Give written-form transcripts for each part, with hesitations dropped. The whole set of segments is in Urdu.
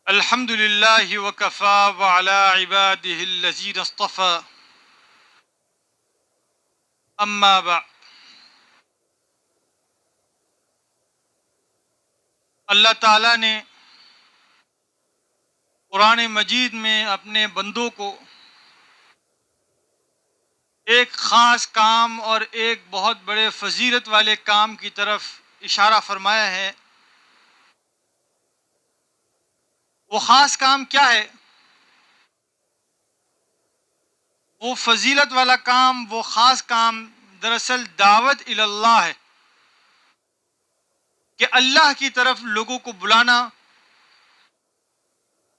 الحمد للہ وکفا وعلی عباده الذین اصطفى اما بعد۔ اللہ تعالیٰ نے قرآن مجید میں اپنے بندوں کو ایک خاص کام اور ایک بہت بڑے فضیلت والے کام کی طرف اشارہ فرمایا ہے۔ وہ خاص کام کیا ہے؟ وہ فضیلت والا کام، وہ خاص کام دراصل دعوت الی اللہ ہے، کہ اللہ کی طرف لوگوں کو بلانا،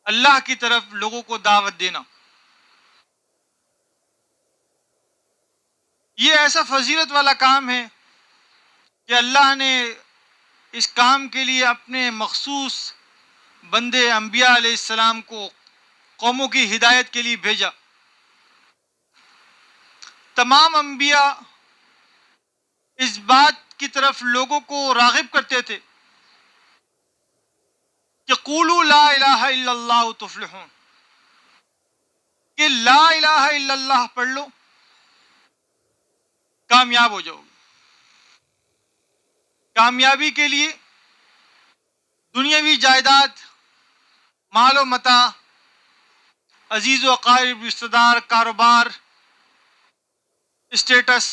اللہ کی طرف لوگوں کو دعوت دینا۔ یہ ایسا فضیلت والا کام ہے کہ اللہ نے اس کام کے لیے اپنے مخصوص بندے انبیاء علیہ السلام کو قوموں کی ہدایت کے لیے بھیجا۔ تمام انبیاء اس بات کی طرف لوگوں کو راغب کرتے تھے کہ قولوا لا الہ الا اللہ تفلحون، کہ لا الہ الا اللہ پڑھ لو، کامیاب ہو جاؤ گے۔ کامیابی کے لیے دنیاوی جائیداد، مال و متاع، عزیز و اقارب، رشتہ دار، کاروبار، اسٹیٹس،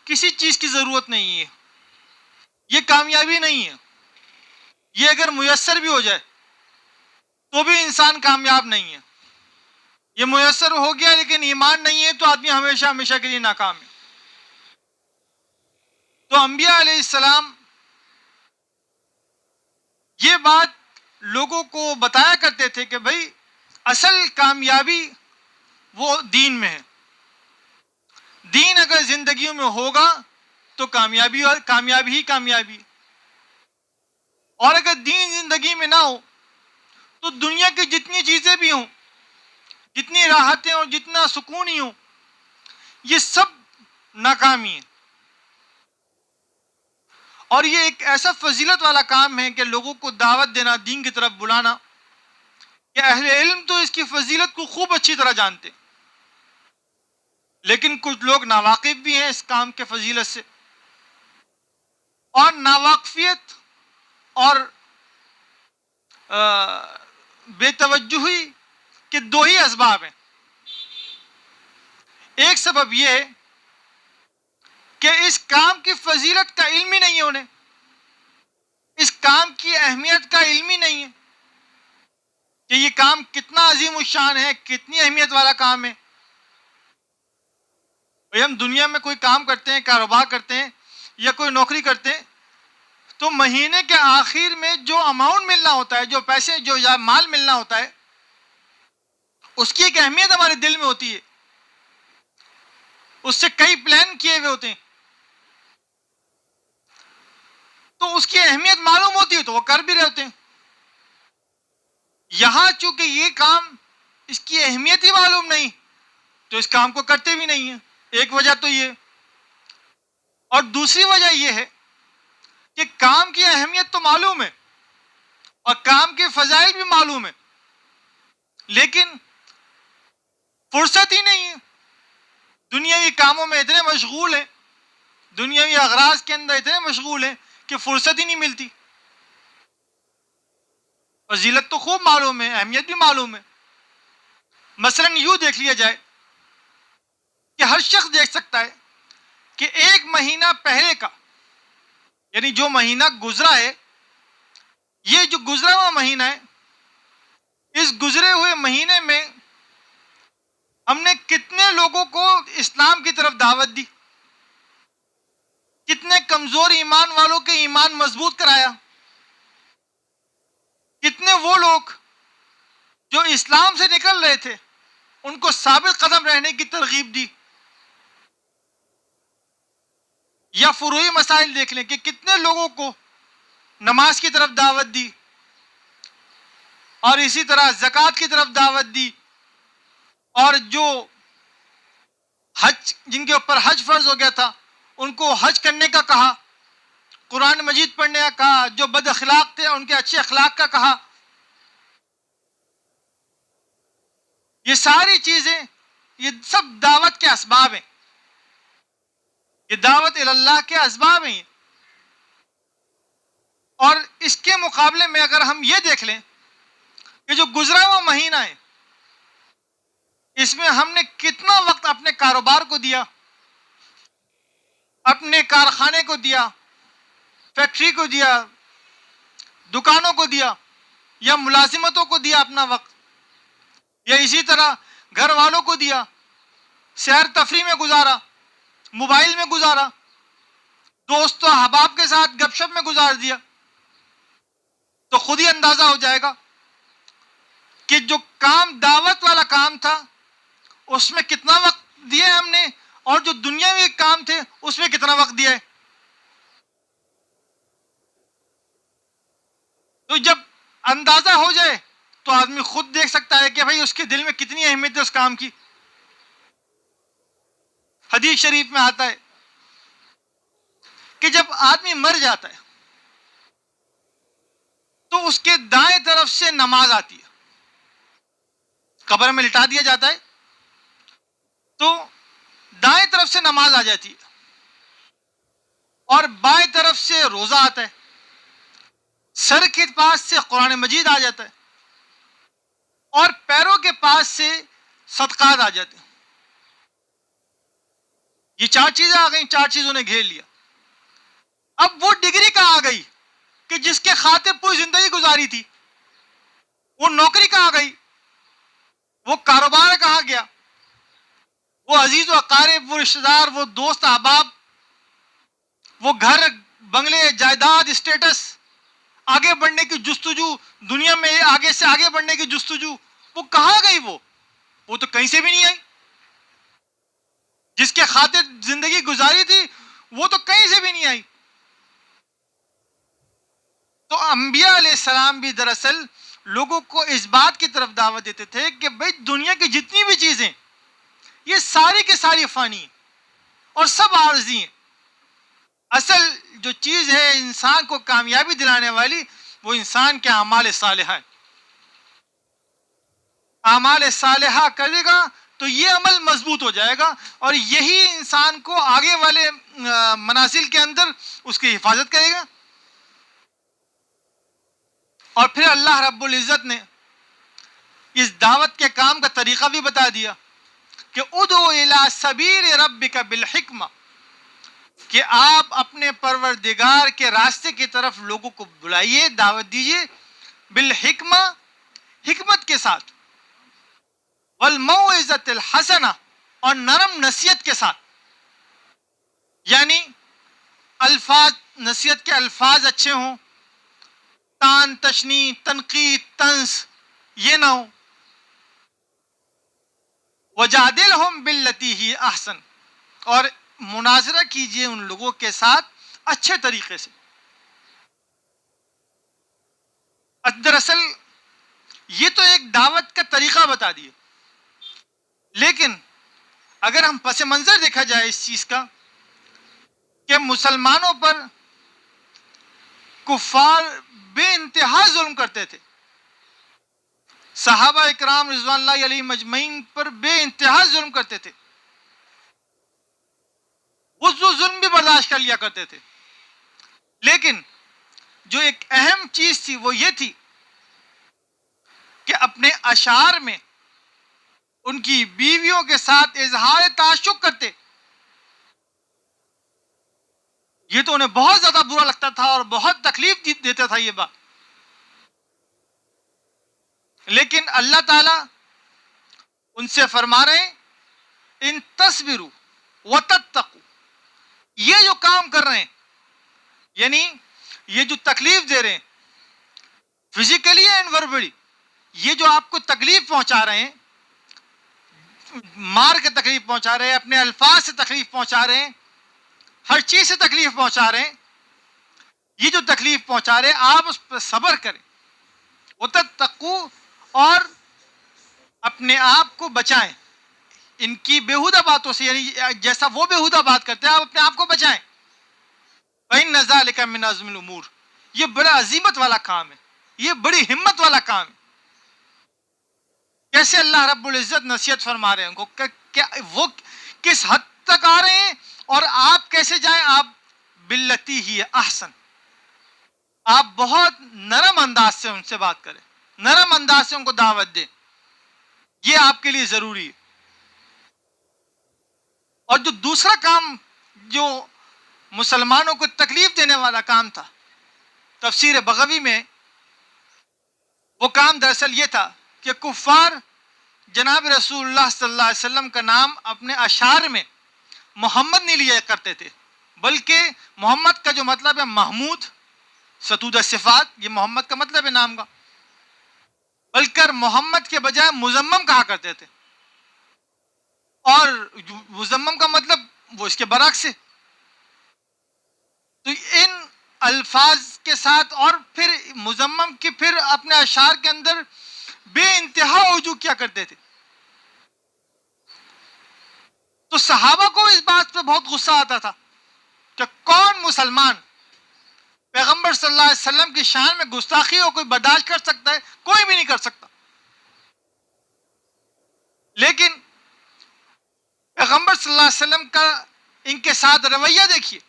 کسی چیز کی ضرورت نہیں ہے۔ یہ کامیابی نہیں ہے۔ یہ اگر میسر بھی ہو جائے تو بھی انسان کامیاب نہیں ہے۔ یہ میسر ہو گیا لیکن ایمان نہیں ہے تو آدمی ہمیشہ ہمیشہ کے لیے ناکام ہے۔ تو انبیاء علیہ السلام یہ بات لوگوں کو بتایا کرتے تھے کہ بھائی اصل کامیابی وہ دین میں ہے۔ دین اگر زندگیوں میں ہوگا تو کامیابی اور کامیابی ہی کامیابی، اور اگر دین زندگی میں نہ ہو تو دنیا کی جتنی چیزیں بھی ہوں، جتنی راحتیں اور جتنا سکون ہی ہوں، یہ سب ناکامی ہے۔ اور یہ ایک ایسا فضیلت والا کام ہے کہ لوگوں کو دعوت دینا، دین کی طرف بلانا، کہ اہل علم تو اس کی فضیلت کو خوب اچھی طرح جانتے، لیکن کچھ لوگ ناواقف بھی ہیں اس کام کے فضیلت سے۔ اور ناواقفیت اور بے توجہی کے دو ہی اسباب ہیں۔ ایک سبب یہ ہے کہ اس کام کی فضیلت کا علم ہی نہیں ہے انہیں، اس کام کی اہمیت کا علم ہی نہیں ہے کہ یہ کام کتنا عظیم الشان ہے، کتنی اہمیت والا کام ہے۔ ہم دنیا میں کوئی کام کرتے ہیں، کاروبار کرتے ہیں یا کوئی نوکری کرتے ہیں تو مہینے کے آخر میں جو اماؤنٹ ملنا ہوتا ہے، جو پیسے، جو مال ملنا ہوتا ہے، اس کی ایک اہمیت ہمارے دل میں ہوتی ہے۔ اس سے کئی پلان کیے ہوئے ہوتے ہیں تو اس کی اہمیت معلوم ہوتی ہے تو وہ کر بھی رہے ہوتے ہیں۔ یہاں چونکہ یہ کام اس کی اہمیت ہی معلوم نہیں تو اس کام کو کرتے بھی نہیں ہیں۔ ایک وجہ تو یہ، اور دوسری وجہ یہ ہے کہ کام کی اہمیت تو معلوم ہے اور کام کے فضائل بھی معلوم ہے، لیکن فرصت ہی نہیں ہے۔ دنیاوی کاموں میں اتنے مشغول ہیں، دنیاوی اغراض کے اندر اتنے مشغول ہیں کہ فرصت ہی نہیں ملتی۔ فضیلت تو خوب معلوم ہے، اہمیت بھی معلوم ہے۔ مثلا یوں دیکھ لیا جائے کہ ہر شخص دیکھ سکتا ہے کہ ایک مہینہ پہلے کا، یعنی جو مہینہ گزرا ہے، یہ جو گزرا ہوا مہینہ ہے، اس گزرے ہوئے مہینے میں ہم نے کتنے لوگوں کو اسلام کی طرف دعوت دی، کتنے کمزور ایمان والوں کے ایمان مضبوط کرایا، کتنے وہ لوگ جو اسلام سے نکل رہے تھے ان کو ثابت قدم رہنے کی ترغیب دی۔ یا فروعی مسائل دیکھ لیں کہ کتنے لوگوں کو نماز کی طرف دعوت دی، اور اسی طرح زکوٰۃ کی طرف دعوت دی، اور جو حج، جن کے اوپر حج فرض ہو گیا تھا، ان کو حج کرنے کا کہا، قرآن مجید پڑھنے کا کہا، جو بد اخلاق تھے ان کے اچھے اخلاق کا کہا۔ یہ ساری چیزیں یہ سب دعوت کے اسباب ہیں، یہ دعوت اللہ کے اسباب ہیں. اور اس کے مقابلے میں اگر ہم یہ دیکھ لیں کہ جو گزرا ہوا مہینہ ہے اس میں ہم نے کتنا وقت اپنے کاروبار کو دیا، اپنے کارخانے کو دیا، فیکٹری کو دیا، دکانوں کو دیا، یا ملازمتوں کو دیا اپنا وقت، یا اسی طرح گھر والوں کو دیا، سیر تفریح میں گزارا، موبائل میں گزارا، دوست و احباب کے ساتھ گپ شپ میں گزار دیا. تو خود ہی اندازہ ہو جائے گا کہ جو کام دعوت والا کام تھا اس میں کتنا وقت دیا ہم نے، اور جو دنیاوی کام تھے اس میں کتنا وقت دیا ہے. تو جب اندازہ ہو جائے تو آدمی خود دیکھ سکتا ہے کہ بھائی اس کے دل میں کتنی اہمیت ہے اس کام کی. حدیث شریف میں آتا ہے کہ جب آدمی مر جاتا ہے تو اس کے دائیں طرف سے نماز آتی ہے، قبر میں لٹا دیا جاتا ہے تو دائیں طرف سے نماز آ جاتی ہے، اور بائیں طرف سے روزہ آتا ہے، سر کے پاس سے قرآن مجید آ جاتا ہے، اور پیروں کے پاس سے صدقات آ جاتے ہیں. یہ چار چیزیں آ گئیں، چار چیزوں نے گھیر لیا. اب وہ ڈگری کہاں آ گئی کہ جس کے خاطر پوری زندگی گزاری تھی؟ وہ نوکری کہاں گئی؟ وہ کاروبار کہاں گیا؟ وہ عزیز و اقارب، وہ رشتہ دار، وہ دوست احباب، وہ گھر بنگلے جائیداد اسٹیٹس، آگے بڑھنے کی جستجو، دنیا میں آگے سے آگے بڑھنے کی جستجو، وہ کہاں گئی؟ وہ تو کہیں سے بھی نہیں آئی. جس کے خاطر زندگی گزاری تھی وہ تو کہیں سے بھی نہیں آئی. تو انبیاء علیہ السلام بھی دراصل لوگوں کو اس بات کی طرف دعوت دیتے تھے کہ بھئی دنیا کی جتنی بھی چیزیں یہ ساری کی ساری فانی ہیں اور سب عارضی ہیں. اصل جو چیز ہے انسان کو کامیابی دلانے والی وہ انسان کے اعمال صالحہ ہیں. اعمال صالحہ کرے گا تو یہ عمل مضبوط ہو جائے گا اور یہی انسان کو آگے والے منازل کے اندر اس کی حفاظت کرے گا. اور پھر اللہ رب العزت نے اس دعوت کے کام کا طریقہ بھی بتا دیا کہ ادعو الی سبیل ربک بالحکمہ، کہ آپ اپنے پروردگار کے راستے کی طرف لوگوں کو بلائیے، دعوت دیجیے، بالحکمہ، حکمت کے ساتھ، والموعظۃ الحسنہ، اور نرم نصیحت کے ساتھ. یعنی الفاظ، نصیحت کے الفاظ اچھے ہوں، تان تشنی، تنقید، طنز یہ نہ ہو. وجادلہم باللتی ہی احسن، اور مناظرہ کیجئے ان لوگوں کے ساتھ اچھے طریقے سے. دراصل یہ تو ایک دعوت کا طریقہ بتا دیے، لیکن اگر ہم پس منظر دیکھا جائے اس چیز کا کہ مسلمانوں پر کفار بے انتہا ظلم کرتے تھے، صحابہ اکرام رضوان اللہ علیہم اجمعین پر بے انتہا ظلم کرتے تھے، وہ ظلم بھی برداشت کر لیا کرتے تھے، لیکن جو ایک اہم چیز تھی وہ یہ تھی کہ اپنے اشعار میں ان کی بیویوں کے ساتھ اظہار تعشق کرتے. یہ تو انہیں بہت زیادہ برا لگتا تھا اور بہت تکلیف دیتا تھا یہ بات. لیکن اللہ تعالی ان سے فرما رہے ہیں ان تصبروا وتتقوا، یہ جو کام کر رہے ہیں، یعنی یہ جو تکلیف دے رہے ہیں فزیکلی اینڈ وربلی، یہ جو آپ کو تکلیف پہنچا رہے ہیں، مار کے تکلیف پہنچا رہے ہیں، اپنے الفاظ سے تکلیف پہنچا رہے ہیں، ہر چیز سے تکلیف پہنچا رہے ہیں، یہ جو تکلیف پہنچا رہے ہیں آپ اس پر صبر کریں، وتتقوا، اور اپنے آپ کو بچائیں ان کی بیہودہ باتوں سے، یعنی جیسا وہ بیہودہ بات کرتے ہیں آپ اپنے آپ کو بچائیں. فإن ذلك من عزم الامور، یہ بڑا عظیمت والا کام ہے، یہ بڑی ہمت والا کام ہے. کیسے اللہ رب العزت نصیحت فرما رہے ہیں ان کو کہ وہ کس حد تک آ رہے ہیں اور آپ کیسے جائیں. آپ باللتی ہی احسن، آپ بہت نرم انداز سے ان سے بات کریں، نرم انداز سے ان کو دعوت دیں، یہ آپ کے لیے ضروری ہے. اور جو دوسرا کام جو مسلمانوں کو تکلیف دینے والا کام تھا تفسیر بغوی میں، وہ کام دراصل یہ تھا کہ کفار جناب رسول اللہ صلی اللہ علیہ وسلم کا نام اپنے اشعار میں محمد نہیں لیا کرتے تھے، بلکہ محمد کا جو مطلب ہے محمود، ستود الصفات، یہ محمد کا مطلب ہے نام کا، بلکہ محمد کے بجائے مزمم کہا کرتے تھے. اور مزمم کا مطلب وہ اس کے برعکس ہے. تو ان الفاظ کے ساتھ اور پھر مزمم کی پھر اپنے اشعار کے اندر بے انتہا وجوہ کیا کرتے تھے. تو صحابہ کو اس بات پہ بہت غصہ آتا تھا کہ کون مسلمان پیغمبر صلی اللہ علیہ وسلم کی شان میں گستاخی ہو کوئی برداشت کر سکتا ہے؟ کوئی بھی نہیں کر سکتا. لیکن پیغمبر صلی اللہ علیہ وسلم کا ان کے ساتھ رویہ دیکھیے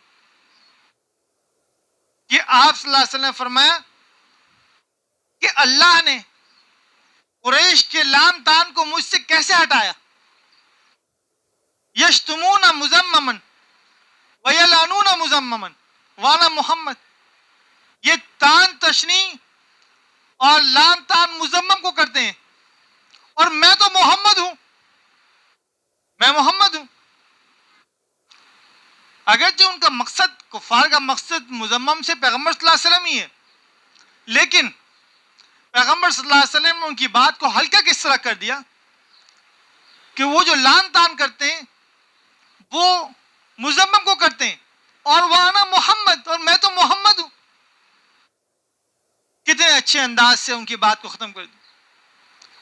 کہ آپ صلی اللہ علیہ وسلم نے فرمایا کہ اللہ نے قریش کے لام تان کو مجھ سے کیسے ہٹایا. یشتمون مزممن ویلعنون مزممن وانا محمد، یہ تان تشنی اور لام تان مزمم کو کرتے ہیں اور میں تو محمد ہوں، میں محمد ہوں. اگرچہ ان کا مقصد، کفار کا مقصد مزمم سے پیغمبر صلی اللہ علیہ وسلم ہی ہے، لیکن پیغمبر صلی اللہ علیہ وسلم نے ان کی بات کو ہلکا کس طرح کر دیا کہ وہ جو لان تان کرتے ہیں وہ مزمم کو کرتے ہیں اور وانا محمد، اور میں تو محمد ہوں. کتنے اچھے انداز سے ان کی بات کو ختم کر دیا.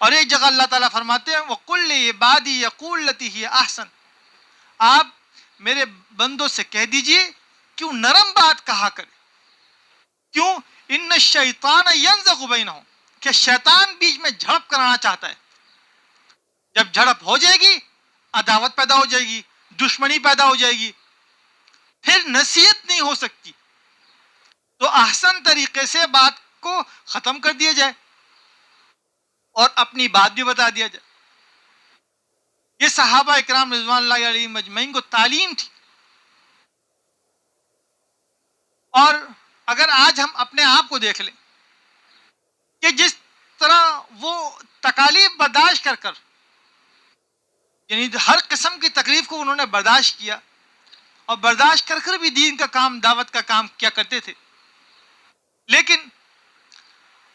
اور ایک جگہ اللہ تعالیٰ فرماتے ہیں وَقُلْ لِعِبَادِي يَقُولُ الَّتِي هِيَ أَحْسَنُ، آپ میرے بندوں سے کہہ دیجئے کیوں نرم بات کہا کرے. کیوں؟ ان الشیطان ینزغ بینہم، کہ شیطان بیچ میں جھڑپ کرانا چاہتا ہے. جب جھڑپ ہو جائے گی عداوت پیدا ہو جائے گی، دشمنی پیدا ہو جائے گی، پھر نصیحت نہیں ہو سکتی. تو احسن طریقے سے بات کو ختم کر دیا جائے اور اپنی بات بھی بتا دیا جائے. یہ صحابہ اکرام رضوان اللہ علیہ مجمعین کو تعلیم تھی. اور اگر آج ہم اپنے آپ کو دیکھ لیں کہ جس طرح وہ تکالیف برداشت کر کر، یعنی ہر قسم کی تکلیف کو انہوں نے برداشت کیا اور برداشت کر کر بھی دین کا کام، دعوت کا کام کیا کرتے تھے. لیکن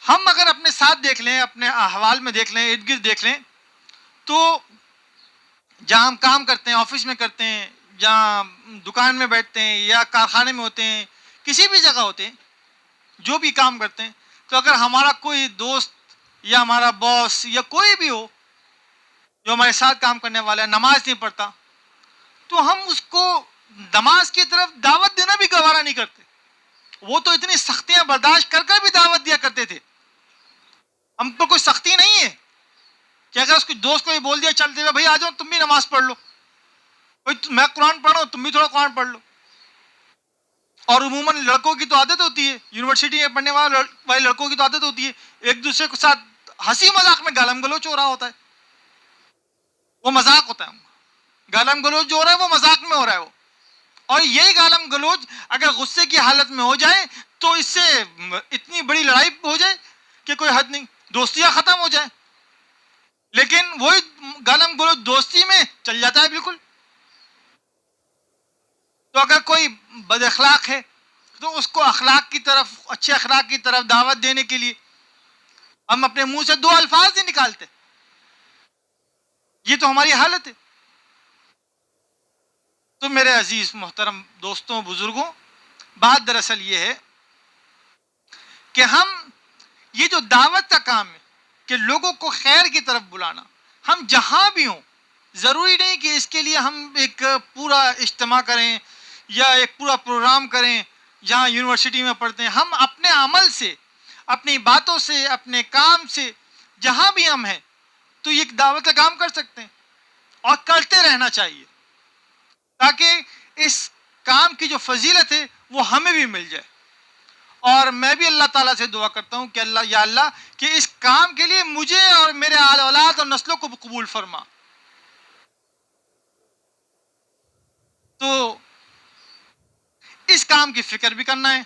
ہم اگر اپنے ساتھ دیکھ لیں، اپنے احوال میں دیکھ لیں، ارد گرد دیکھ لیں، تو جہاں ہم کام کرتے ہیں، آفس میں کرتے ہیں، جہاں دکان میں بیٹھتے ہیں یا کارخانے میں ہوتے ہیں، کسی بھی جگہ ہوتے ہیں، جو بھی کام کرتے ہیں، تو اگر ہمارا کوئی دوست یا ہمارا باس یا کوئی بھی ہو جو ہمارے ساتھ کام کرنے والا ہے نماز نہیں پڑھتا، تو ہم اس کو نماز کی طرف دعوت دینا بھی گوارا نہیں کرتے. وہ تو اتنی سختیاں برداشت کر کر بھی دعوت دیا کرتے تھے. ہم پر کوئی سختی نہیں ہے کہ اگر اس کے دوست کو یہ بول دیا چلتے ہوئے بھائی آ جاؤ تم بھی نماز پڑھ لو، میں قرآن پڑھ رہا ہوں تم بھی تھوڑا قرآن پڑھ لو. اور عموماً لڑکوں کی تو عادت ہوتی ہے، یونیورسٹی میں پڑھنے والے لڑکوں کی تو عادت ہوتی ہے ایک دوسرے کے ساتھ ہنسی مذاق میں گالم گلوچ ہو رہا ہوتا ہے. وہ مذاق ہوتا ہے، گالم گلوچ جو ہو رہا ہے وہ مذاق میں ہو رہا ہے وہ. اور یہی گالم گلوچ اگر غصے کی حالت میں ہو جائے تو اس سے اتنی بڑی لڑائی ہو جائے کہ کوئی حد نہیں، دوستیاں ختم ہو جائیں. لیکن وہی گالم گلوچ دوستی میں چل جاتا ہے بالکل. تو اگر کوئی بد اخلاق ہے تو اس کو اخلاق کی طرف، اچھے اخلاق کی طرف دعوت دینے کے لیے ہم اپنے منہ سے دو الفاظ نہیں نکالتے. یہ تو ہماری حالت ہے. تو میرے عزیز محترم دوستوں، بزرگوں، بات دراصل یہ ہے کہ ہم یہ جو دعوت کا کام ہے کہ لوگوں کو خیر کی طرف بلانا، ہم جہاں بھی ہوں، ضروری نہیں کہ اس کے لیے ہم ایک پورا اجتماع کریں یا ایک پورا پروگرام کریں جہاں یونیورسٹی میں پڑھتے ہیں. ہم اپنے عمل سے، اپنی باتوں سے، اپنے کام سے، جہاں بھی ہم ہیں تو یہ دعوت کا کام کر سکتے ہیں اور کرتے رہنا چاہیے تاکہ اس کام کی جو فضیلت ہے وہ ہمیں بھی مل جائے. اور میں بھی اللہ تعالیٰ سے دعا کرتا ہوں کہ اللہ کہ اس کام کے لیے مجھے اور میرے آل اولاد اور نسلوں کو قبول فرما. تو اس کام کی فکر بھی کرنا ہے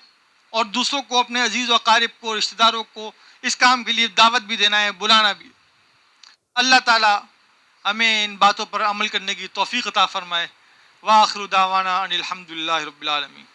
اور دوسروں کو، اپنے عزیز و اقارب کو، رشتہ داروں کو اس کام کے لیے دعوت بھی دینا ہے، بلانا بھی. اللہ تعالیٰ ہمیں ان باتوں پر عمل کرنے کی توفیق عطا فرمائے. وآخر دعوانا ان الحمد للہ رب العالمین.